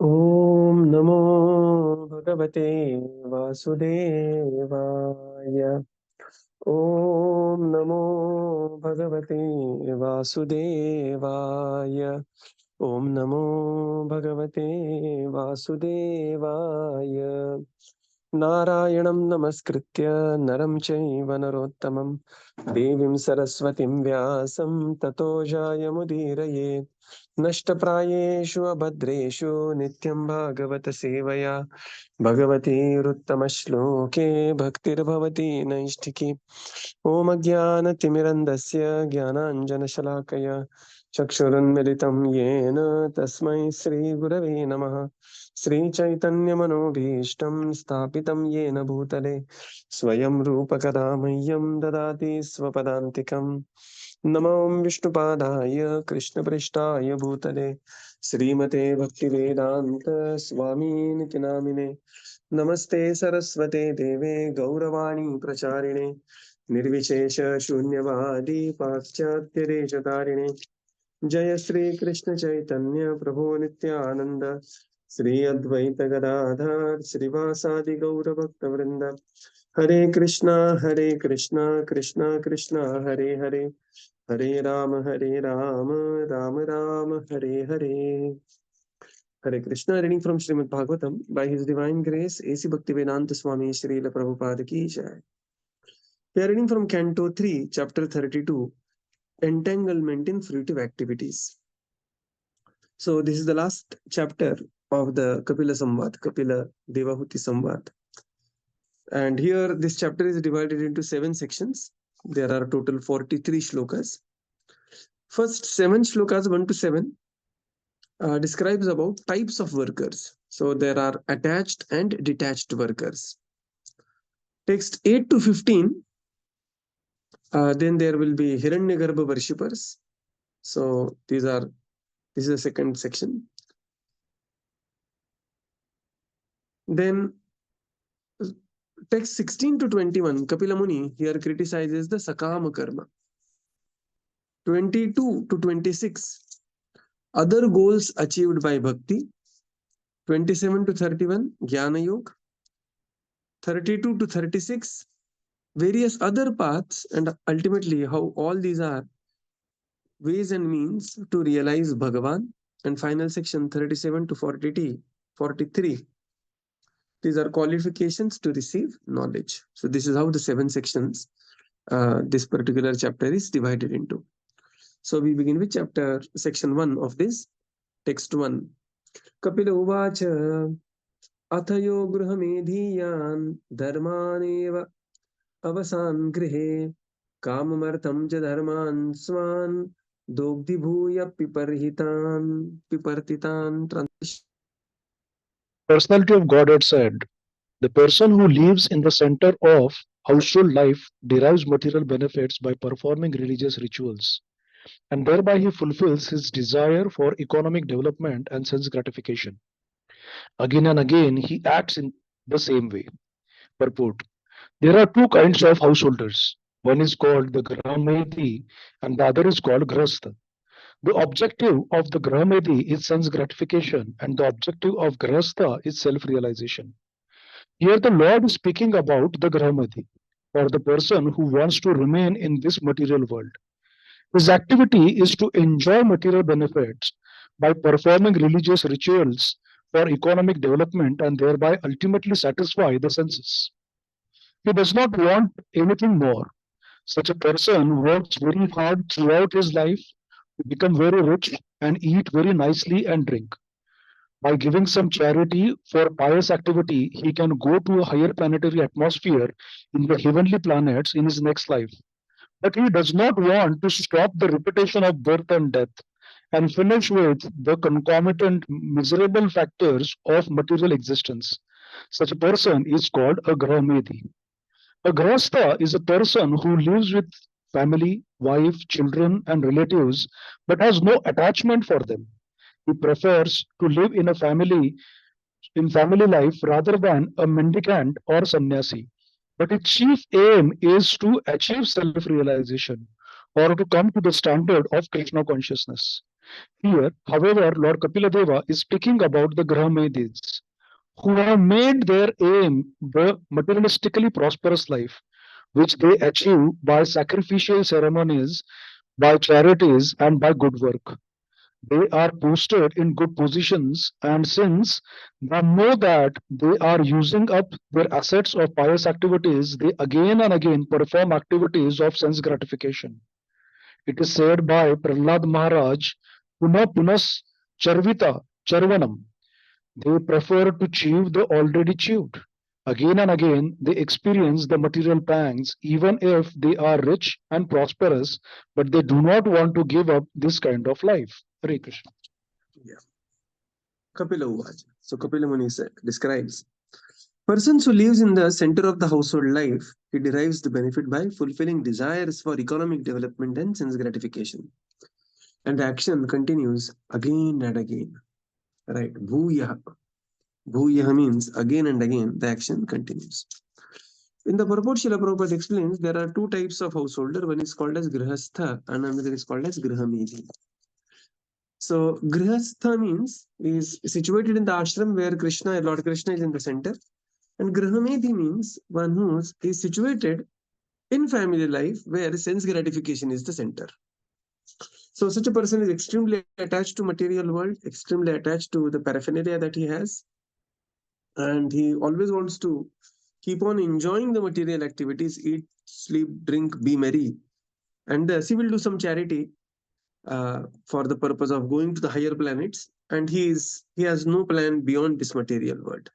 ॐ नमो भगवते वासुदेवाय। ॐ नमो भगवते वासुदेवाय। ॐ नमो भगवते वासुदेवाय। नारायणं नमस्कृत्य नरं चैव नरोत्तमं देवीं सरस्वतीं व्यासं ततो जायमुदीरयेत्। नष्टप्रायेषु अभद्रेषु नित्यं भागवत सेवया भगवतीरुत्तमश्लोके भक्तिर्भवति नैष्ठिकी। ॐ अज्ञानतिमिरन्धस्य ज्ञानाञ्जनशलाकया चक्षुरुन्मिलितं येन तस्मै श्रीगुरवे नमः। श्रीचैतन्यमनोभीष्टं स्थापितं येन भूतले स्वयं रूपकदा मह्यं ददाति स्वपदान्तिकम्। नमो विष्णुपादाय कृष्णपृष्ठाय भूतले श्रीमते भक्तिवेदान्त स्वामीनिति नामिने। नमस्ते सरस्वते देवे गौरवाणी प्रचारिणे निर्विशेष शून्यवादी पाश्चात्यदेशतारिणे। जय श्री कृष्ण चैतन्य प्रभु नित्यानंद श्री अद्वैत गदाधर श्रीवासादि गौर भक्त वृंद। हरे कृष्णा कृष्णा कृष्णा हरे हरे, हरे Ram Ram Ram Hare Hare. Hare Krishna, reading from Srimad Bhagavatam by His Divine Grace, A.C. Bhaktivedanta Swami Srila Prabhupada Ki Jai. We are reading from Canto 3, Chapter 32, Entanglement in Fruitive Activities. So this is the last chapter of the Kapila Samvad, Kapila Devahuti Samvad. And here this chapter is divided into 7 sections. There are total 43 shlokas. First 7 shlokas 1 to 7 describes about types of workers. So there are attached and detached workers. Text 8 to 15, then there will be Hiranyagarbha worshippers. So this is the second section. Then text 16 to 21, Kapila Muni here criticizes the Sakama Karma. 22 to 26, other goals achieved by Bhakti. 27 to 31, Jnana Yoga. 32 to 36, various other paths, and ultimately how all these are ways and means to realize Bhagavan. And final section 37 to 43, these are qualifications to receive knowledge. So this is how the 7 sections this particular chapter is divided into. So we begin with section 1 of this, text 1. Kapila Uvacha Athayo Gruhamedhiyan Dharmaneva Avasan Grihe Kamamartham Ja Dharman Swan Dogdi Bhuya Pipartitan. Personality of Godhead said, the person who lives in the center of household life derives material benefits by performing religious rituals, and thereby he fulfills his desire for economic development and sense gratification. Again and again, he acts in the same way. Purport. There are two kinds of householders. One is called the Grahamedi and the other is called Grahastha. The objective of the Grahamedi is sense gratification, and the objective of Grahastha is self realization. Here, the Lord is speaking about the Grahamadi, or the person who wants to remain in this material world. His activity is to enjoy material benefits by performing religious rituals for economic development and thereby ultimately satisfy the senses. He does not want anything more. Such a person works very hard throughout his life to become very rich and eat very nicely and drink. By giving some charity for pious activity, he can go to a higher planetary atmosphere in the heavenly planets in his next life. But he does not want to stop the repetition of birth and death and finish with the concomitant miserable factors of material existence. Such a person is called a Grahamedi. A Grahastha is a person who lives with family, wife, children, and relatives but has no attachment for them. He prefers to live in family life rather than a mendicant or sannyasi. But its chief aim is to achieve self realization or to come to the standard of Krishna consciousness. Here, however, Lord Kapiladeva is speaking about the Grahamedis, who have made their aim the materialistically prosperous life, which they achieve by sacrificial ceremonies, by charities, and by good work. They are posted in good positions, and since they know that they are using up their assets of pious activities, they again and again perform activities of sense gratification. It is said by Prahlad Maharaj, Puna Punas Charvita Charvanam. They prefer to chew the already chewed. Again and again, they experience the material pangs, even if they are rich and prosperous, but they do not want to give up this kind of life. Hare Krishna. Yeah. Kapila Uvacha. So Kapila Muni describes persons who lives in the center of the household life, he derives the benefit by fulfilling desires for economic development and sense gratification. And the action continues again and again. Right. Bhuyaha. Bhuyaha means again and again the action continues. In the purport, Srila Prabhupada explains there are two types of householder. One is called as Grihastha and another is called as Grihamedhi. So Grihastha means is situated in the ashram where Krishna, Lord Krishna is in the center. And Grihamedhi means one who is situated in family life where sense gratification is the center. So such a person is extremely attached to material world, extremely attached to the paraphernalia that he has, and he always wants to keep on enjoying the material activities, eat, sleep, drink, be merry, and thus he will do some charity for the purpose of going to the higher planets, and he has no plan beyond this material world.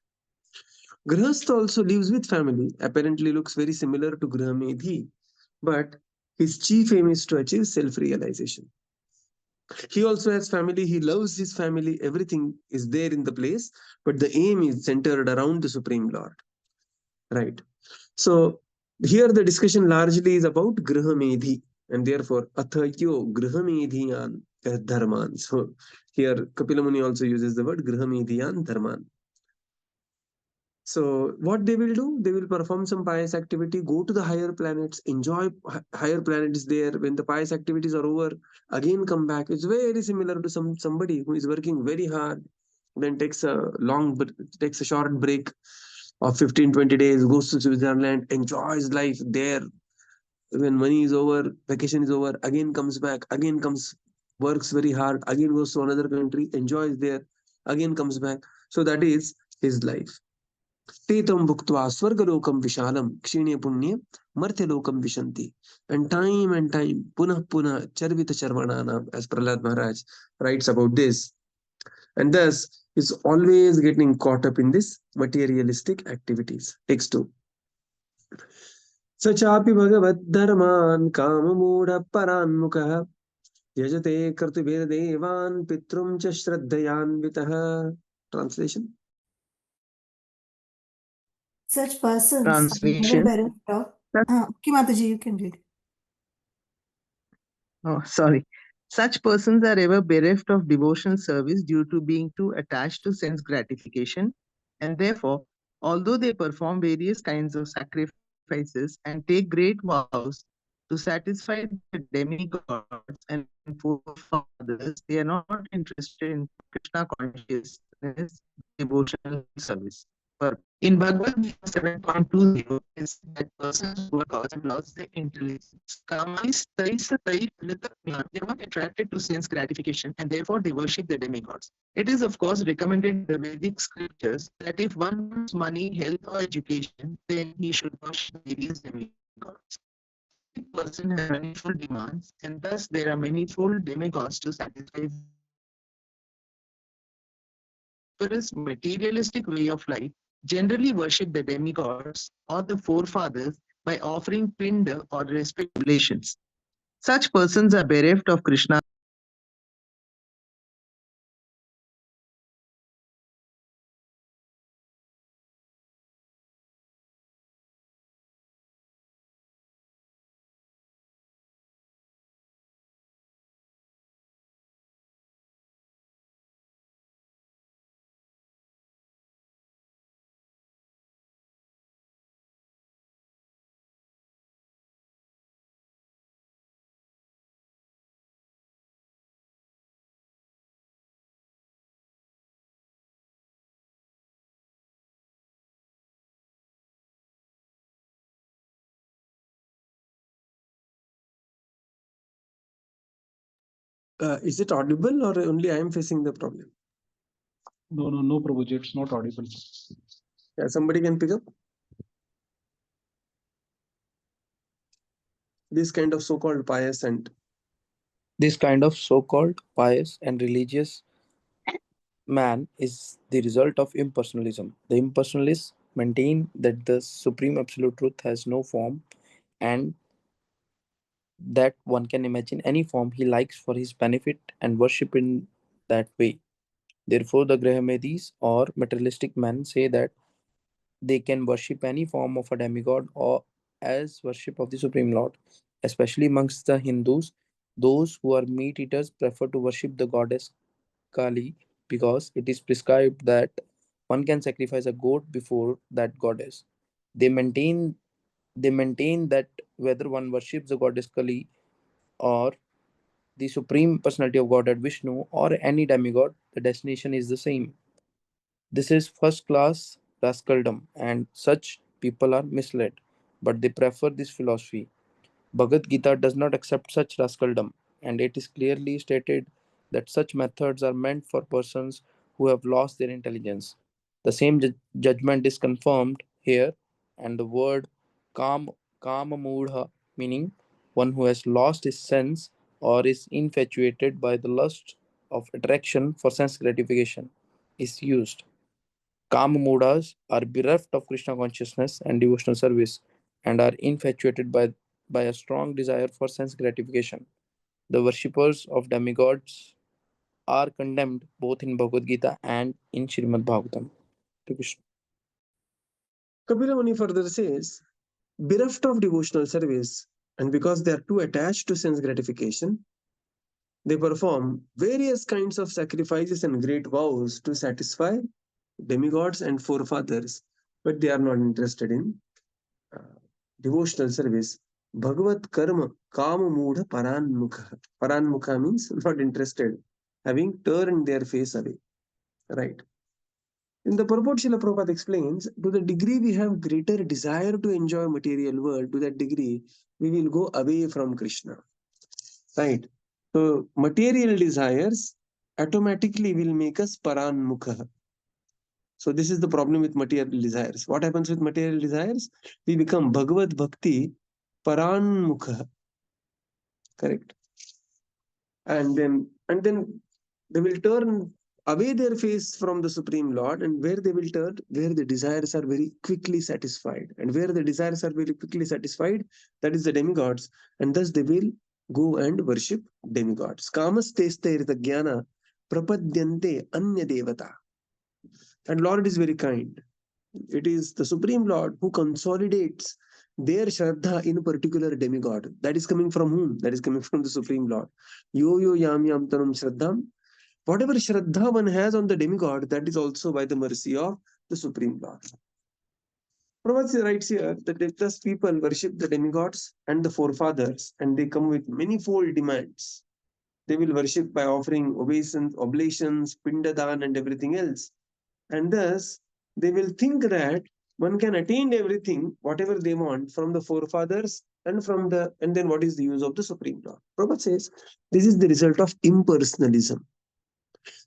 Grihastha also lives with family, apparently looks very similar to Grihamedhi, but his chief aim is to achieve self-realization. He also has family, he loves his family, everything is there in the place, but the aim is centered around the Supreme Lord. Right. So here the discussion largely is about Grihamedhi, and therefore Athayo Grihamedhiyan Dharman. So here Kapila Muni also uses the word Grihamedhiyan Dharman. So what they will do, they will perform some pious activity, go to the higher planets, enjoy higher planets there. When the pious activities are over, again come back. It's very similar to somebody who is working very hard, then takes a short break of 15-20 days, goes to Switzerland, enjoys life there. When money is over, vacation is over, again comes back, again comes, works very hard, again goes to another country, enjoys there, again comes back. So that is his life. Tetam bhuktva swargalokam vishalam kshine punye martyalokam vishanti. And time, punah punah charvita charvananam, as Prahlad Maharaj writes about this. And thus is always getting caught up in this materialistic activities. Text 2. Sachapi bhagavad kamamooda paranmukah yajate kartuvirdevan pitrum cha shraddhayanvitah. Translation. Such persons are Translation. never bereft of. Okay, Mataji, you can read. Oh, sorry. Such persons are ever bereft of devotional service due to being too attached to sense gratification, and therefore, although they perform various kinds of sacrifices and take great vows to satisfy the demigods and forefathers, they are not interested in Krishna consciousness, devotional service. In Bhagavad Gita 7.20, it says that persons who are gods have lost their intelligence. Kamais taisa tai philitatmya. They are not attracted to sense gratification and therefore they worship the demigods. It is, of course, recommended in the Vedic scriptures that if one wants money, health, or education, then he should worship various demigods. Each person has manifold demands, and thus there are manifold demigods to satisfy. Prosperous materialistic way of life generally worship the demigods or the forefathers by offering pinda or respect oblations. Such persons are bereft of Krishna Is it audible or only I am facing the problem? No, Prabhuji, it's not audible. Yeah, somebody can pick up this kind of so-called pious and This kind of so-called pious and religious man is the result of impersonalism. The impersonalists maintain that the supreme absolute truth has no form and that one can imagine any form he likes for his benefit and worship in that way. Therefore, the Grahamenes or materialistic men say that they can worship any form of a demigod or as worship of the Supreme Lord. Especially amongst the Hindus, those who are meat eaters prefer to worship the goddess Kali because it is prescribed that one can sacrifice a goat before that goddess. They maintain they maintain that whether one worships the goddess Kali or the supreme personality of Godhead Vishnu or any demigod, the destination is the same. This is first class rascaldom, and such people are misled, but they prefer this philosophy. Bhagavad Gita does not accept such rascaldom, and it is clearly stated that such methods are meant for persons who have lost their intelligence. The same judgment is confirmed here, and the word kam, kama mudha, meaning one who has lost his sense or is infatuated by the lust of attraction for sense gratification, is used. Kamamudas are bereft of Krishna consciousness and devotional service and are infatuated by a strong desire for sense gratification. The worshippers of demigods are condemned both in Bhagavad Gita and in Srimad Bhagavatam. To Krishna. Kapila Muni further says, bereft of devotional service, and because they are too attached to sense gratification, they perform various kinds of sacrifices and great vows to satisfy demigods and forefathers, but they are not interested in uh, devotional service. Bhagavat karma kama mudha paranmukha. Paranmukha means not interested, having turned their face away. Right. In the purport, Srila Prabhupada explains, to the degree we have greater desire to enjoy material world, to that degree we will go away from Krishna. Right. So material desires automatically will make us paranmukha. So this is the problem with material desires. What happens with material desires? We become Bhagavad Bhakti paranmukha. Correct. And then they will turn away their face from the Supreme Lord, and where they will turn, where the desires are very quickly satisfied. And where the desires are very quickly satisfied, that is the demigods, and thus they will go and worship demigods. Kamastestairita jnana prapadyante anya devata. And Lord is very kind. It is the Supreme Lord who consolidates their Shraddha in a particular demigod. That is coming from whom? That is coming from the Supreme Lord. Yo yo yam yam tanum Shraddham. Whatever Shraddha one has on the demigod, that is also by the mercy of the Supreme Lord. Prabhupada writes here that thus people worship the demigods and the forefathers, and they come with manifold demands. They will worship by offering oblations, pindadan, and everything else. And thus, they will think that one can attain everything, whatever they want, from the forefathers and then what is the use of the Supreme Lord? Prabhupada says this is the result of impersonalism.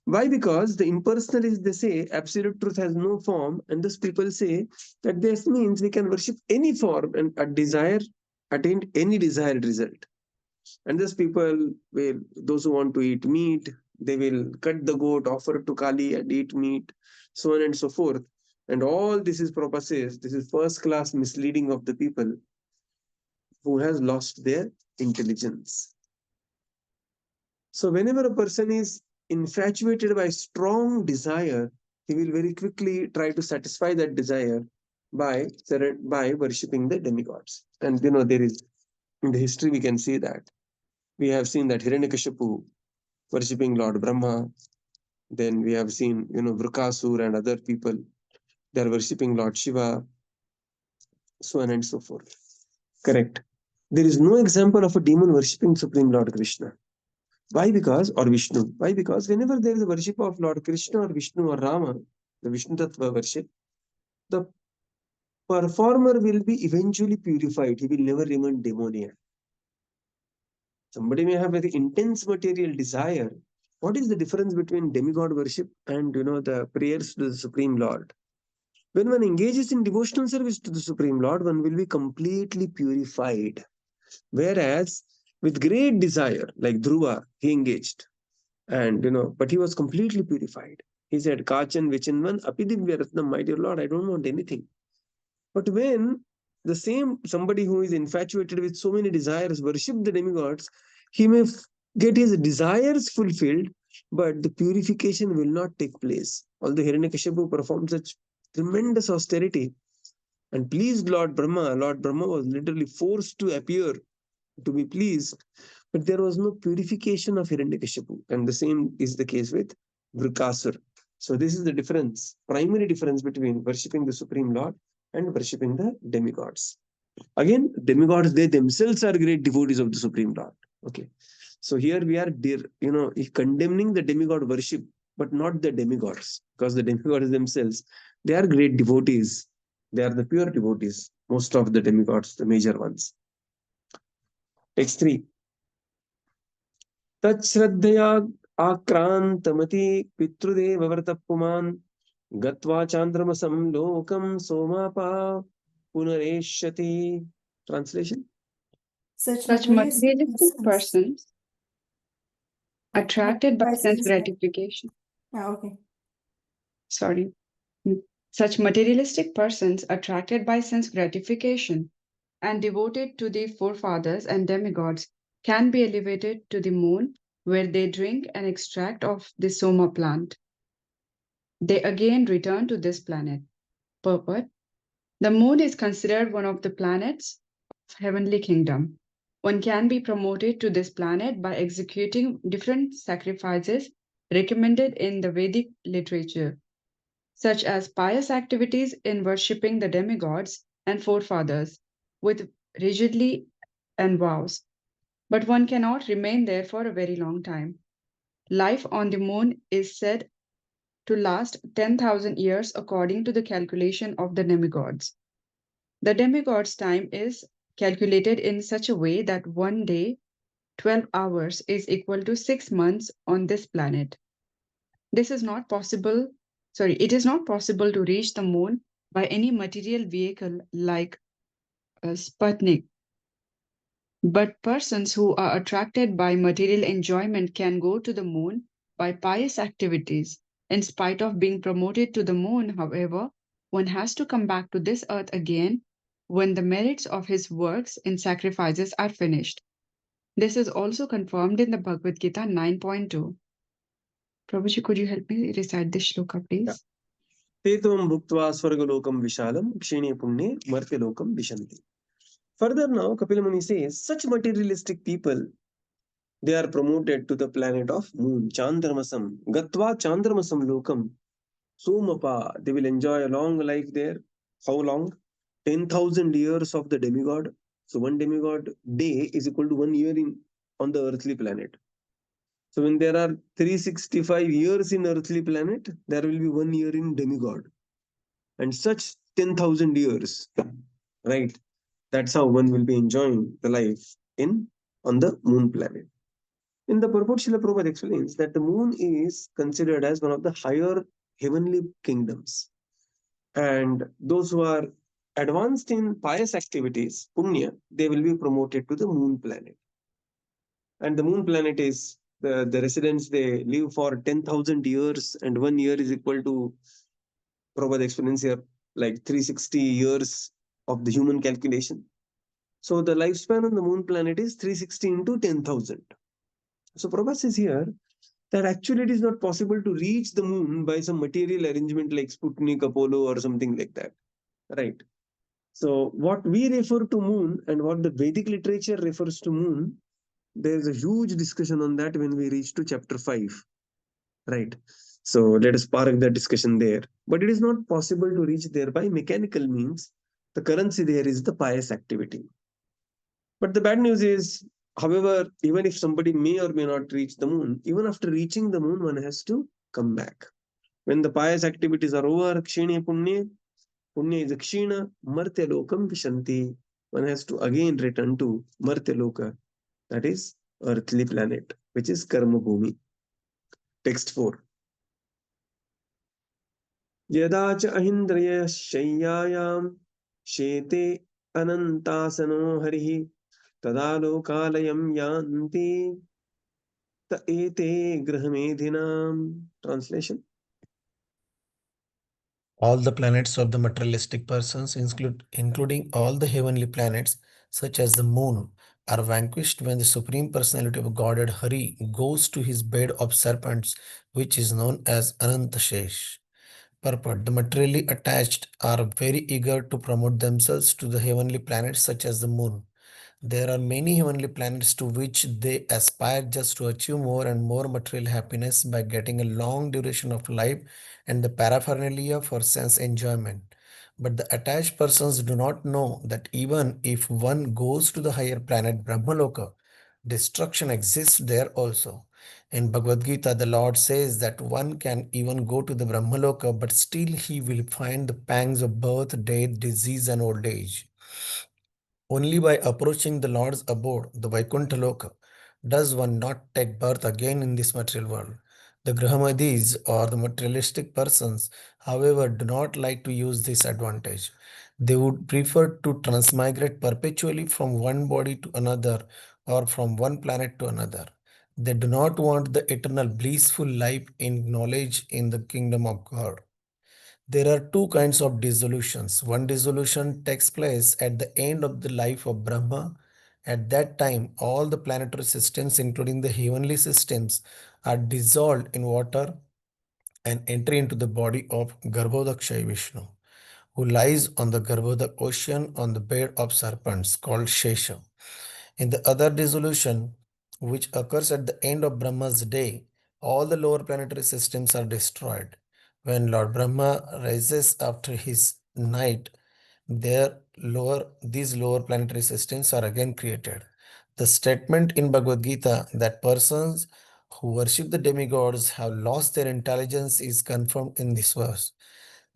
Why? Because the impersonalists, they say absolute truth has no form, and thus people say that this means we can worship any form and attain any desired result. And thus people will, those who want to eat meat, they will cut the goat, offer it to Kali and eat meat, so on and so forth. And all this is Prabhupada says, this is first class misleading of the people who has lost their intelligence. So whenever a person is infatuated by strong desire, he will very quickly try to satisfy that desire by worshipping the demigods. And there is, in the history we can see that. We have seen that Hiranyakashipu worshipping Lord Brahma. Then we have seen, Vrukasur and other people, they are worshipping Lord Shiva, so on and so forth. Correct. There is no example of a demon worshipping Supreme Lord Krishna. Why? Because, or Vishnu. Why? Because whenever there is a worship of Lord Krishna or Vishnu or Rama, the Vishnu Tattva worship, the performer will be eventually purified. He will never remain demoniac. Somebody may have very intense material desire. What is the difference between demigod worship and the prayers to the Supreme Lord? When one engages in devotional service to the Supreme Lord, one will be completely purified. Whereas with great desire, like Dhruva, he engaged, and but he was completely purified. He said, Kachan Vichinvan Apidivya Ratnam, my dear Lord, I don't want anything. But when the same somebody who is infatuated with so many desires worship the demigods, he may get his desires fulfilled, but the purification will not take place. Although Hiranyakashipu performed such tremendous austerity and pleased Lord Brahma was literally forced to appear to be pleased, but there was no purification of Hiranyakashipu. And the same is the case with Vrikasur. So this is the difference, primary difference between worshipping the Supreme Lord and worshipping the demigods. Again, demigods, they themselves are great devotees of the Supreme Lord. Okay. So here we are, condemning the demigod worship, but not the demigods, because the demigods themselves, they are great devotees. They are the pure devotees, most of the demigods, the major ones. Text 3. Tachraddhaya akrantamati pitrudeva vartapuman gatva chandramasam lokam somapa punareshati. Translation. Such Such materialistic persons attracted by sense gratification. Okay. Sorry. Such materialistic persons attracted by sense gratification and devoted to the forefathers and demigods can be elevated to the moon, where they drink an extract of the Soma plant. They again return to this planet. Purport. The moon is considered one of the planets of heavenly kingdom. One can be promoted to this planet by executing different sacrifices recommended in the Vedic literature, such as pious activities in worshipping the demigods and forefathers with rigidly and vows. But one cannot remain there for a very long time. Life on the moon is said to last 10,000 years according to the calculation of the demigods. The demigods' time is calculated in such a way that one day, 12 hours, is equal to 6 months on this planet. It is not possible to reach the moon by any material vehicle like Sputnik. But persons who are attracted by material enjoyment can go to the moon by pious activities. In spite of being promoted to the moon, however, one has to come back to this earth again when the merits of his works and sacrifices are finished. This is also confirmed in the Bhagavad Gita 9.2. Prabhuji, could you help me recite this shloka, please? Tetvam bhuktva swargalokam vishalam kshine punne martyalokam vishanti. Further now, Kapila Muni says, such materialistic people, they are promoted to the planet of moon, Chandramasam. Gatva Chandramasam lokam. Somapa, they will enjoy a long life there. How long? 10,000 years of the demigod. So one demigod day is equal to 1 year on the earthly planet. So when there are 365 years in earthly planet, there will be 1 year in demigod. And such 10,000 years, right? That's how one will be enjoying the life on the moon planet. In the purport, Srila Prabhupada explains that the moon is considered as one of the higher heavenly kingdoms. And those who are advanced in pious activities, punya, they will be promoted to the moon planet. And the moon planet is the residents, they live for 10,000 years, and 1 year is equal to, Prabhupada explains here, like 360 years of the human calculation. So the lifespan on the moon planet is 360 into 10,000. So Prabhupada says here that actually it is not possible to reach the moon by some material arrangement like Sputnik, Apollo or something like that. Right. So what we refer to moon and what the Vedic literature refers to moon, there is a huge discussion on that when we reach to chapter 5. Right. So let us park the discussion there. But it is not possible to reach there by mechanical means. The currency there is the pious activity. But the bad news is, however, even if somebody may or may not reach the moon, even after reaching the moon, one has to come back. When the pious activities are over, kshine punne, punya is kshina, martya lokam vishanti. One has to again return to martya loka, that is earthly planet, which is Karma Bhumi. Text 4. Yada cha ahindriya shayyayam shete anantasano harihi tada lokalayam yanti ta ete grahamedhinam. Translation. All the planets of the materialistic persons, including all the heavenly planets, such as the moon, are vanquished when the Supreme Personality of Godhead Hari goes to his bed of serpents, which is known as Anantashesh. Purport: the materially attached are very eager to promote themselves to the heavenly planets, such as the moon. There are many heavenly planets to which they aspire just to achieve more and more material happiness by getting a long duration of life and the paraphernalia for sense enjoyment. But the attached persons do not know that even if one goes to the higher planet Brahmaloka, destruction exists there also. In Bhagavad Gita, the Lord says that one can even go to the Brahmaloka, but still he will find the pangs of birth, death, disease, and old age. Only by approaching the Lord's abode, the Vaikuntha Loka, does one not take birth again in this material world. The Grahamadis, or the materialistic persons, however, do not like to use this advantage. They would prefer to transmigrate perpetually from one body to another or from one planet to another. They do not want the eternal blissful life in knowledge in the kingdom of God. There are two kinds of dissolutions. One dissolution takes place at the end of the life of Brahma. At that time, all the planetary systems, including the heavenly systems, are dissolved in water and enter into the body of Garbhodakshay Vishnu, who lies on the Garbhodak ocean on the bed of serpents called Shesha. In the other dissolution, which occurs at the end of Brahma's day, all the lower planetary systems are destroyed. When Lord Brahma rises after his night, these lower planetary systems are again created. The statement in Bhagavad Gita that persons who worship the demigods have lost their intelligence is confirmed in this verse.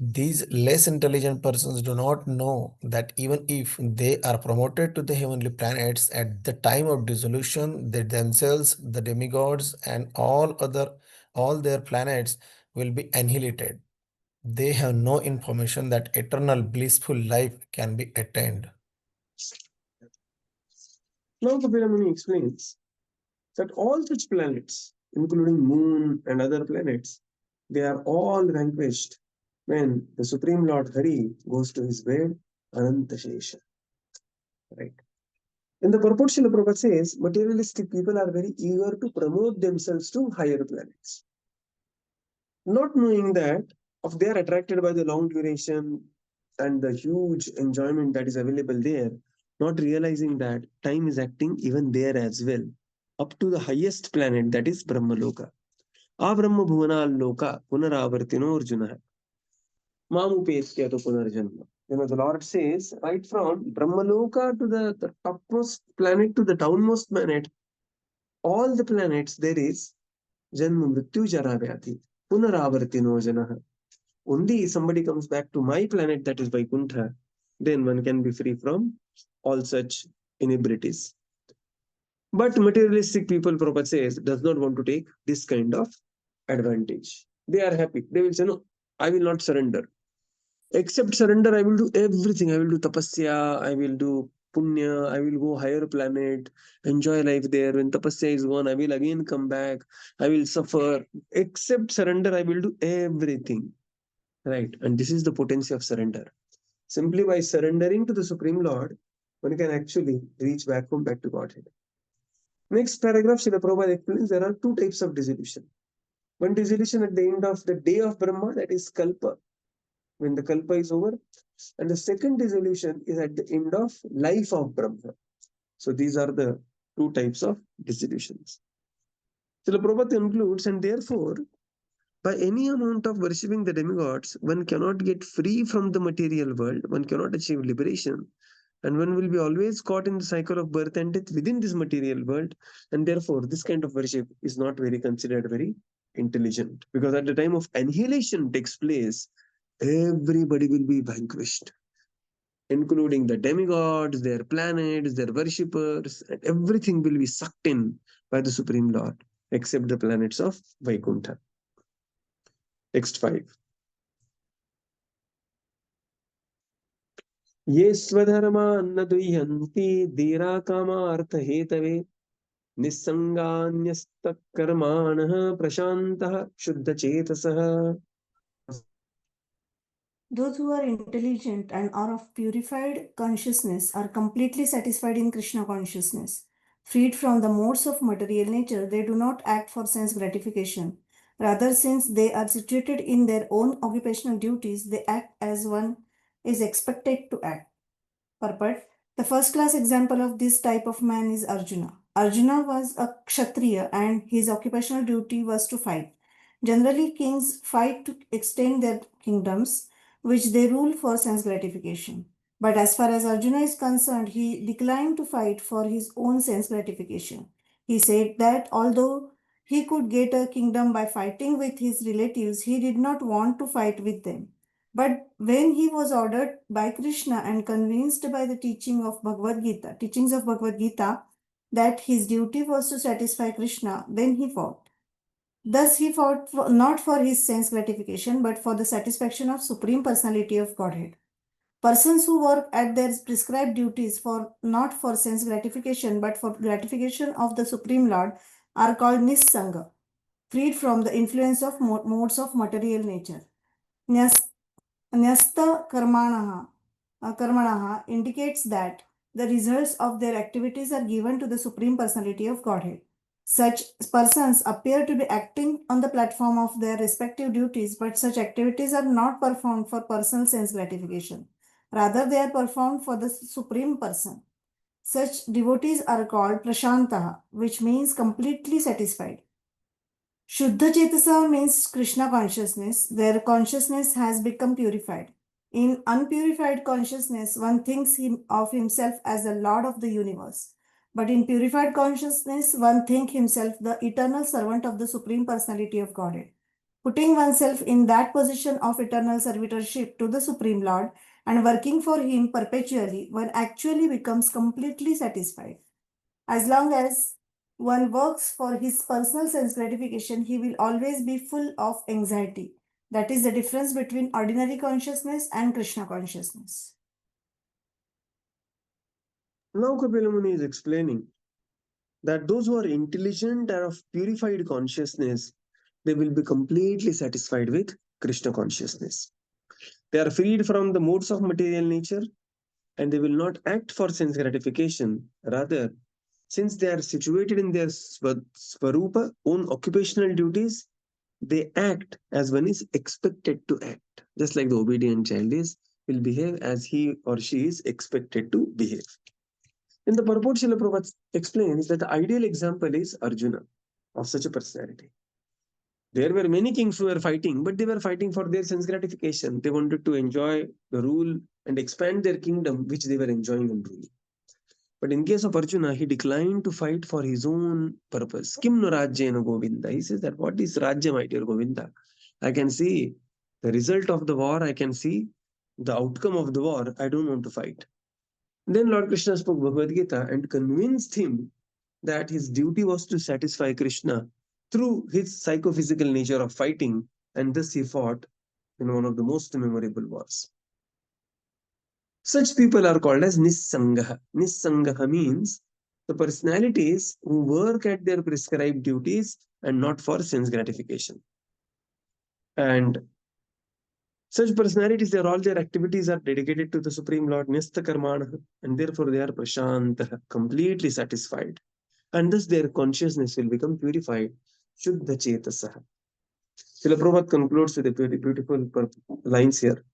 These less intelligent persons do not know that even if they are promoted to the heavenly planets at the time of dissolution, they themselves, the demigods, and all their planets will be annihilated. They have no information that eternal blissful life can be attained. Now Kapila Muni explains that all such planets, including moon and other planets, they are all vanquished when the Supreme Lord Hari goes to his bed, Anantashesha. Right. In the purport, Srila Prabhupada says, materialistic people are very eager to promote themselves to higher planets. Not knowing that, if they are attracted by the long duration and the huge enjoyment that is available there, not realizing that time is acting even there as well, up to the highest planet, that is Brahmaloka. Abrahma Bhuvana Loka Punaravartino Arjuna. Mamupesya to Punarjanma. The Lord says, right from Brahmaloka to the topmost planet to the downmost planet, all the planets there is Janma Mrityu Jara Vyadhi. Punaravartino Janaha. Only somebody comes back to my planet, that is Vaikuntha, then one can be free from all such inebrities. But materialistic people, Prabhupada says, does not want to take this kind of advantage. They are happy. They will say, no, I will not surrender. Except surrender, I will do everything. I will do tapasya, I will do punya, I will go higher planet, enjoy life there. When tapasya is gone, I will again come back. I will suffer. Except surrender, I will do everything. Right. And this is the potency of surrender. Simply by surrendering to the Supreme Lord, one can actually reach back home, back to Godhead. Next paragraph, Srila Prabhupada explains there are two types of dissolution. One dissolution at the end of the day of Brahma, that is Kalpa, when the Kalpa is over. And the second dissolution is at the end of life of Brahma. So these are the two types of dissolutions. Srila Prabhupada concludes, and therefore, by any amount of worshipping the demigods, one cannot get free from the material world, one cannot achieve liberation, and one will be always caught in the cycle of birth and death within this material world, and therefore this kind of worship is not considered very intelligent, because at the time of annihilation takes place, everybody will be vanquished. including the demigods, their planets, their worshippers, and everything will be sucked in by the Supreme Lord, except the planets of Vaikuntha. Text 5. ये स्वधर्मान्न दुह्यन्ति धीरा कामार्थ Hathaway निस्सङ्गान्यस्तकर्माणः प्रशान्तः शुद्धचेतसः. Those who are intelligent and are of purified consciousness are completely satisfied in Krishna consciousness. Freed from the modes of material nature, they do not act for sense gratification. Rather, since they are situated in their own occupational duties, they act as one is expected to act. Purport. The first class example of this type of man is Arjuna. Arjuna was a Kshatriya and his occupational duty was to fight. Generally, kings fight to extend their kingdoms, which they rule for sense gratification. But as far as Arjuna is concerned, he declined to fight for his own sense gratification. He said that although he could get a kingdom by fighting with his relatives, he did not want to fight with them. But when he was ordered by Krishna and convinced by the teachings of Bhagavad Gita, that his duty was to satisfy Krishna, then he fought. Thus, he fought not for his sense gratification, but for the satisfaction of Supreme Personality of Godhead. Persons who work at their prescribed duties for not for sense gratification, but for gratification of the Supreme Lord, are called Nissanga, freed from the influence of modes of material nature. Nyasta karmanaha indicates that the results of their activities are given to the Supreme Personality of Godhead. Such persons appear to be acting on the platform of their respective duties, but such activities are not performed for personal sense gratification. Rather, they are performed for the Supreme Person. Such devotees are called Prashantaha, which means completely satisfied. Shuddha Chetasa means Krishna consciousness. Their consciousness has become purified. In unpurified consciousness, one thinks of himself as the Lord of the universe. But in purified consciousness, one thinks himself the eternal servant of the Supreme Personality of Godhead. Putting oneself in that position of eternal servitorship to the Supreme Lord and working for him perpetually, one actually becomes completely satisfied. As long as one works for his personal sense gratification, he will always be full of anxiety. That is the difference between ordinary consciousness and Krishna consciousness. Now Kapila Muni is explaining that those who are intelligent and of purified consciousness, they will be completely satisfied with Krishna consciousness. They are freed from the modes of material nature and they will not act for sense gratification. Rather, since they are situated in their Svarupa, own occupational duties, they act as one is expected to act. Just like the obedient child will behave as he or she is expected to behave. In the purport, Srila Prabhupada explains that the ideal example is Arjuna, of such a personality. There were many kings who were fighting, but they were fighting for their sense gratification. They wanted to enjoy the rule and expand their kingdom, which they were enjoying and ruling. But in case of Arjuna, he declined to fight for his own purpose. Kim no rajyena Govinda. He says that what is Rajya, my dear Govinda? I can see the result of the war. I can see the outcome of the war. I don't want to fight. Then Lord Krishna spoke Bhagavad Gita and convinced him that his duty was to satisfy Krishna through his psychophysical nature of fighting, and thus he fought in one of the most memorable wars. Such people are called as Nissangaha. Nissangaha means the personalities who work at their prescribed duties and not for sense gratification. And such personalities, all their activities are dedicated to the Supreme Lord, Nyasta Karmana, and therefore they are Prashanta, completely satisfied. And thus their consciousness will become purified. Shuddha Chetasaha. Srila Prabhupada concludes with a very beautiful lines here.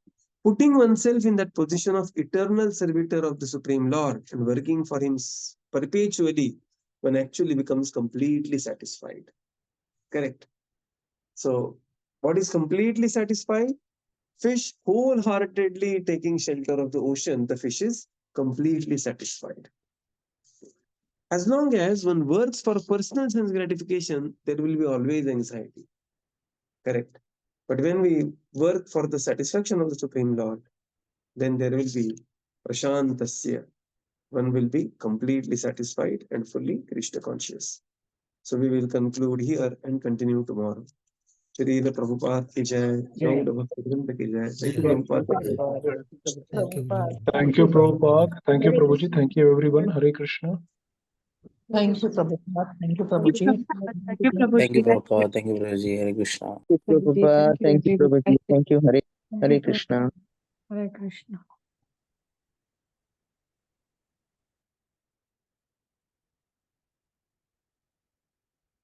Putting oneself in that position of eternal servitor of the Supreme Lord and working for him perpetually, one actually becomes completely satisfied. Correct. So, what is completely satisfied? Fish wholeheartedly taking shelter of the ocean, the fish is completely satisfied. As long as one works for personal sense gratification, there will be always anxiety. Correct. But when we work for the satisfaction of the Supreme Lord, then there will be prashantasya. One will be completely satisfied and fully Krishna conscious. So we will conclude here and continue tomorrow. Srila Prabhupada ki jai, Gaura Bhaktivinoda ki jai. Thank you, Prabhupada. Thank you, Guru. Thank you, Prabhupada. Thank you, Prabhuji. Thank you, everyone. Hare Krishna. Thank you, Prabhupada. Thank you, Prabhuji. Thank you, Prabhuji. Thank you, Prabhupada. Thank you, Prabhuji. Hare Krishna. Prabhupada. Thank you, everybody. Prabhuji. Thank you. Hare Krishna. Hare Krishna.